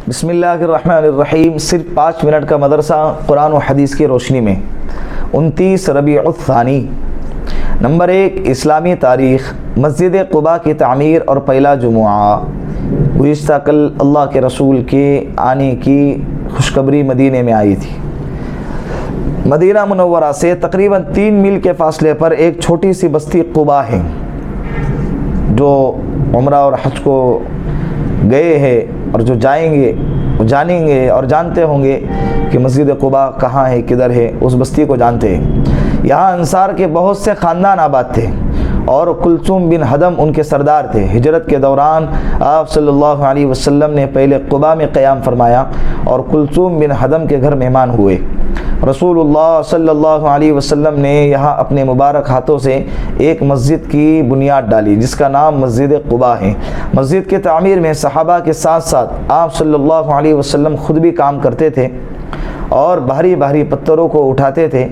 بسم اللہ الرحمن الرحیم۔ صرف 5 منٹ کا مدرسہ قرآن و حدیث کی روشنی میں 29 ربیع الثانی۔ نمبر 1، اسلامی تاریخ۔ مسجد قباء کی تعمیر اور پہلا جمعہ۔ گزشتہ کل اللہ کے رسول کے آنے کی خوشخبری مدینے میں آئی تھی۔ مدینہ منورہ سے تقریباً 3 میل کے فاصلے پر ایک چھوٹی سی بستی قباء ہے۔ جو عمرہ اور حج کو گئے ہیں اور جو جائیں گے وہ جانیں گے اور جانتے ہوں گے کہ مسجد قباء کہاں ہے، کدھر ہے، اس بستی کو جانتے ہیں۔ یہاں انصار کے بہت سے خاندان آباد تھے اور کلثوم بن حدم ان کے سردار تھے۔ ہجرت کے دوران آپ صلی اللہ علیہ وسلم نے پہلے قباء میں قیام فرمایا اور کلثوم بن حدم کے گھر مہمان ہوئے۔ رسول اللہ صلی اللہ علیہ وسلم نے یہاں اپنے مبارک ہاتھوں سے ایک مسجد کی بنیاد ڈالی جس کا نام مسجد قباء ہے۔ مسجد کی تعمیر میں صحابہ کے ساتھ ساتھ آپ صلی اللہ علیہ وسلم خود بھی کام کرتے تھے اور بھاری بھاری پتھروں کو اٹھاتے تھے۔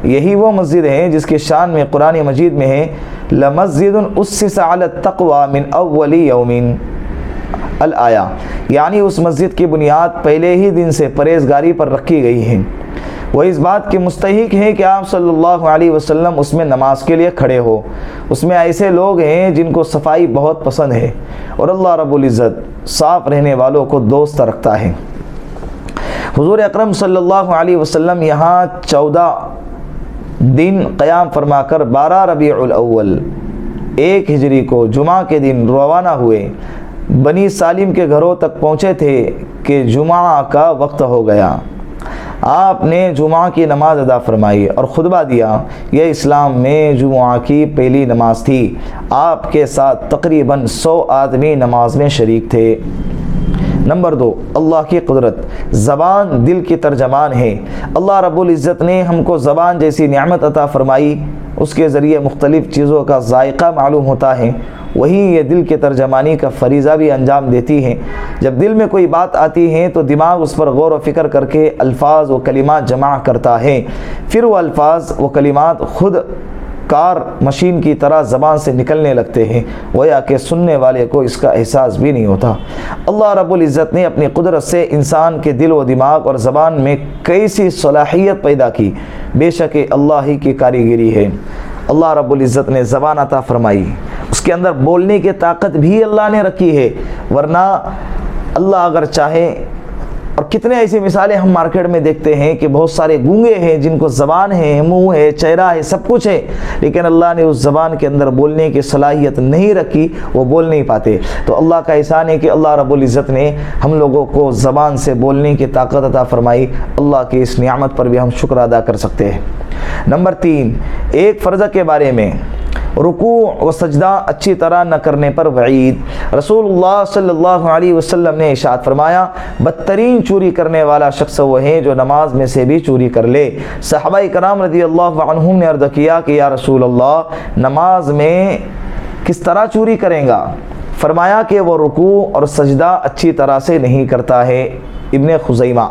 یہی وہ مسجد ہے جس کی شان میں قرآن مجید میں ہے لَمَسْجِدٌ أُسِّسَ عَلَى التَّقْوَى مِنْ أَوَّلِ يَوْمٍ الآیہ، یعنی اس مسجد کی بنیاد پہلے ہی دن سے پرہیزگاری پر رکھی گئی ہے۔ وہ اس بات کے مستحق ہیں کہ آپ صلی اللہ علیہ وسلم اس میں نماز کے لیے کھڑے ہو۔ اس میں ایسے لوگ ہیں جن کو صفائی بہت پسند ہے اور اللہ رب العزت صاف رہنے والوں کو دوست رکھتا ہے۔ حضور اکرم صلی اللہ علیہ وسلم یہاں 14 دن قیام فرما کر 12 ربیع الاول 1 ہجری کو جمعہ کے دن روانہ ہوئے۔ بنی سالم کے گھروں تک پہنچے تھے کہ جمعہ کا وقت ہو گیا۔ آپ نے جمعہ کی نماز ادا فرمائی اور خطبہ دیا۔ یہ اسلام میں جمعہ کی پہلی نماز تھی۔ آپ کے ساتھ تقریباً 100 آدمی نماز میں شریک تھے۔ نمبر 2، اللہ کی قدرت۔ زبان دل کی ترجمان ہے۔ اللہ رب العزت نے ہم کو زبان جیسی نعمت عطا فرمائی، اس کے ذریعے مختلف چیزوں کا ذائقہ معلوم ہوتا ہے، وہی یہ دل کے ترجمانی کا فریضہ بھی انجام دیتی ہے۔ جب دل میں کوئی بات آتی ہے تو دماغ اس پر غور و فکر کر کے الفاظ و کلمات جمع کرتا ہے، پھر وہ الفاظ و کلمات خود کار مشین کی طرح زبان سے نکلنے لگتے ہیں، گویا کہ سننے والے کو اس کا احساس بھی نہیں ہوتا۔ اللہ رب العزت نے اپنی قدرت سے انسان کے دل و دماغ اور زبان میں کیسی صلاحیت پیدا کی، بے شک اللہ ہی کی کاریگری ہے۔ اللہ رب العزت نے زبان عطا فرمائی، اس کے اندر بولنے کی طاقت بھی اللہ نے رکھی ہے، ورنہ اللہ اگر چاہے، اور کتنے ایسی مثالیں ہم مارکیٹ میں دیکھتے ہیں کہ بہت سارے گونگے ہیں جن کو زبان ہے، منہ ہے، چہرہ ہے، سب کچھ ہے، لیکن اللہ نے اس زبان کے اندر بولنے کی صلاحیت نہیں رکھی، وہ بول نہیں پاتے۔ تو اللہ کا احسان ہے کہ اللہ رب العزت نے ہم لوگوں کو زبان سے بولنے کی طاقت عطا فرمائی۔ اللہ کی اس نعمت پر بھی ہم شکر ادا کر سکتے ہیں۔ نمبر 3، ایک فرض کے بارے میں رکوع و سجدہ اچھی طرح نہ کرنے پر وعید۔ رسول اللہ صلی اللہ علیہ وسلم نے ارشاد فرمایا بدترین چوری کرنے والا شخص وہ ہے جو نماز میں سے بھی چوری کر لے۔ صحابہ کرام رضی اللہ عنہم نے عرض کیا کہ یا رسول اللہ، نماز میں کس طرح چوری کریں گا؟ فرمایا کہ وہ رکوع اور سجدہ اچھی طرح سے نہیں کرتا ہے۔ ابن خزیمہ۔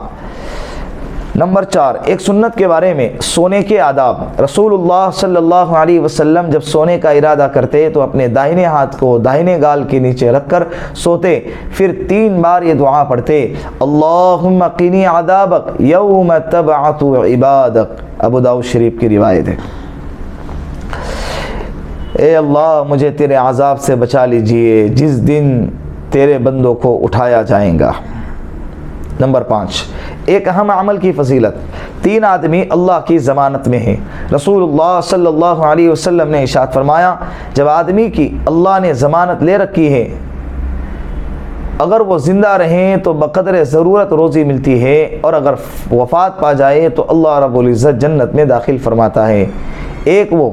نمبر 4، ایک سنت کے بارے میں سونے کے آداب۔ رسول اللہ صلی اللہ علیہ وسلم جب سونے کا ارادہ کرتے تو اپنے داہنے ہاتھ کو داہنے گال کے نیچے رکھ کر سوتے، پھر 3 بار یہ دعا پڑھتے، اللہم قنی عذابک یوم تبعث عبادک۔ ابو داؤد شریف کی روایت ہے۔ اے اللہ، مجھے تیرے عذاب سے بچا لیجئے جس دن تیرے بندوں کو اٹھایا جائے گا۔ نمبر 5، ایک اہم عمل کی فضیلت۔ 3 آدمی اللہ کی ضمانت میں ہیں۔ رسول اللہ صلی اللہ علیہ وسلم نے ارشاد فرمایا جب آدمی کی اللہ نے ضمانت لے رکھی ہے، اگر وہ زندہ رہیں تو بقدر ضرورت روزی ملتی ہے، اور اگر وفات پا جائے تو اللہ رب العزت جنت میں داخل فرماتا ہے۔ ایک وہ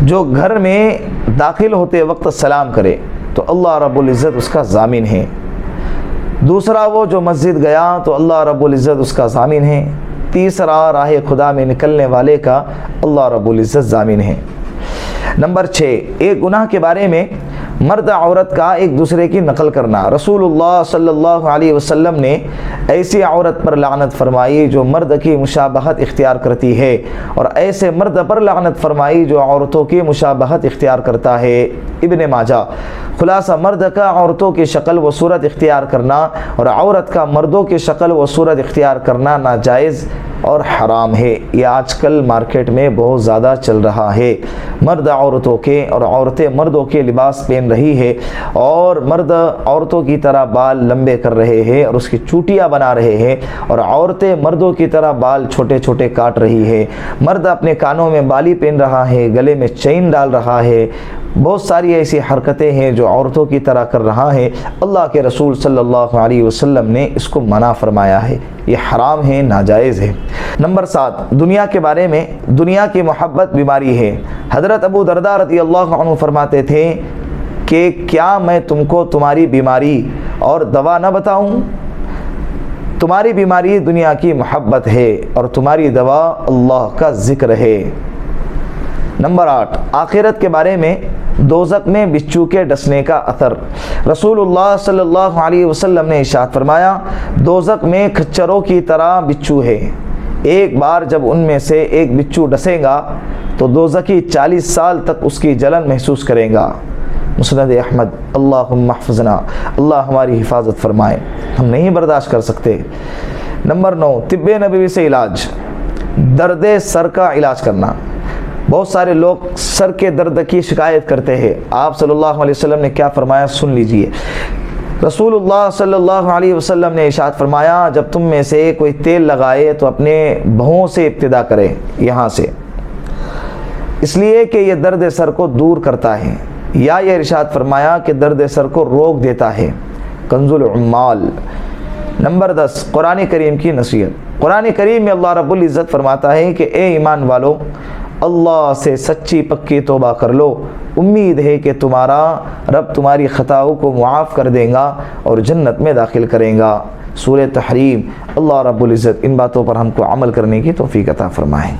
جو گھر میں داخل ہوتے وقت سلام کرے تو اللہ رب العزت اس کا ضامن ہے۔ دوسرا وہ جو مسجد گیا تو اللہ رب العزت اس کا ضامن ہے۔ تیسرا راہ خدا میں نکلنے والے کا اللہ رب العزت ضامن ہے۔ نمبر 6، ایک گناہ کے بارے میں مرد عورت کا ایک دوسرے کی نقل کرنا۔ رسول اللہ صلی اللہ علیہ وسلم نے ایسی عورت پر لعنت فرمائی جو مرد کی مشابہت اختیار کرتی ہے، اور ایسے مرد پر لعنت فرمائی جو عورتوں کی مشابہت اختیار کرتا ہے۔ ابن ماجہ۔ خلاصہ مرد کا عورتوں کی شکل و صورت اختیار کرنا اور عورت کا مردوں کی شکل و صورت اختیار کرنا ناجائز اور حرام ہے۔ یہ آج کل مارکیٹ میں بہت زیادہ چل رہا ہے۔ مرد عورتوں کے اور عورتیں مردوں کے لباس پہن رہی ہے، اور مرد عورتوں کی طرح بال لمبے کر رہے ہیں اور اس کی چوٹیاں بنا رہے ہیں، اور عورتیں مردوں کی طرح بال چھوٹے چھوٹے کاٹ رہی ہے۔ مرد اپنے کانوں میں بالی پہن رہا ہے، گلے میں چین ڈال رہا ہے، بہت ساری ایسی حرکتیں ہیں جو عورتوں کی طرح کر رہا ہے۔ اللہ کے رسول صلی اللہ علیہ وسلم نے اس کو منع فرمایا ہے، یہ حرام ہے، ناجائز ہے۔ نمبر 7، دنیا کے بارے میں، دنیا کی محبت بیماری ہے۔ حضرت ابو درداء رضی اللہ عنہ فرماتے تھے کہ کیا میں تم کو تمہاری بیماری اور دوا نہ بتاؤں؟ تمہاری بیماری دنیا کی محبت ہے اور تمہاری دوا اللہ کا ذکر ہے۔ نمبر 8، آخرت کے بارے میں، دوزخ میں بچھو کے ڈسنے کا اثر۔ رسول اللہ صلی اللہ علیہ وسلم نے ارشاد فرمایا، دوزخ میں کھچروں کی طرح بچھو ہے، ایک بار جب ان میں سے ایک بچھو ڈسے گا تو دوزخی 40 سال تک اس کی جلن محسوس کرے گا۔ مسند احمد۔ اللہم احفظنا، اللہ ہماری حفاظت فرمائے، ہم نہیں برداشت کر سکتے۔ نمبر 9، طب نبوی سے علاج، درد سر کا علاج کرنا۔ بہت سارے لوگ سر کے درد کی شکایت کرتے ہیں، آپ صلی اللہ علیہ وسلم نے کیا فرمایا سن لیجئے۔ رسول اللہ صلی اللہ علیہ وسلم نے ارشاد فرمایا، جب تم میں سے کوئی تیل لگائے تو اپنے بہوں سے ابتدا کرے، یہاں سے، اس لیے کہ یہ درد سر کو دور کرتا ہے، یا یہ ارشاد فرمایا کہ درد سر کو روک دیتا ہے۔ کنز العمال۔ نمبر 10، قرآن کریم کی نصیحت۔ قرآن کریم میں اللہ رب العزت فرماتا ہے کہ اے ایمان والو، اللہ سے سچی پکی توبہ کر لو، امید ہے کہ تمہارا رب تمہاری خطاؤں کو معاف کر دے گا اور جنت میں داخل کرے گا۔ سورہ تحریم۔ اللہ رب العزت ان باتوں پر ہم کو عمل کرنے کی توفیق عطا فرمائے۔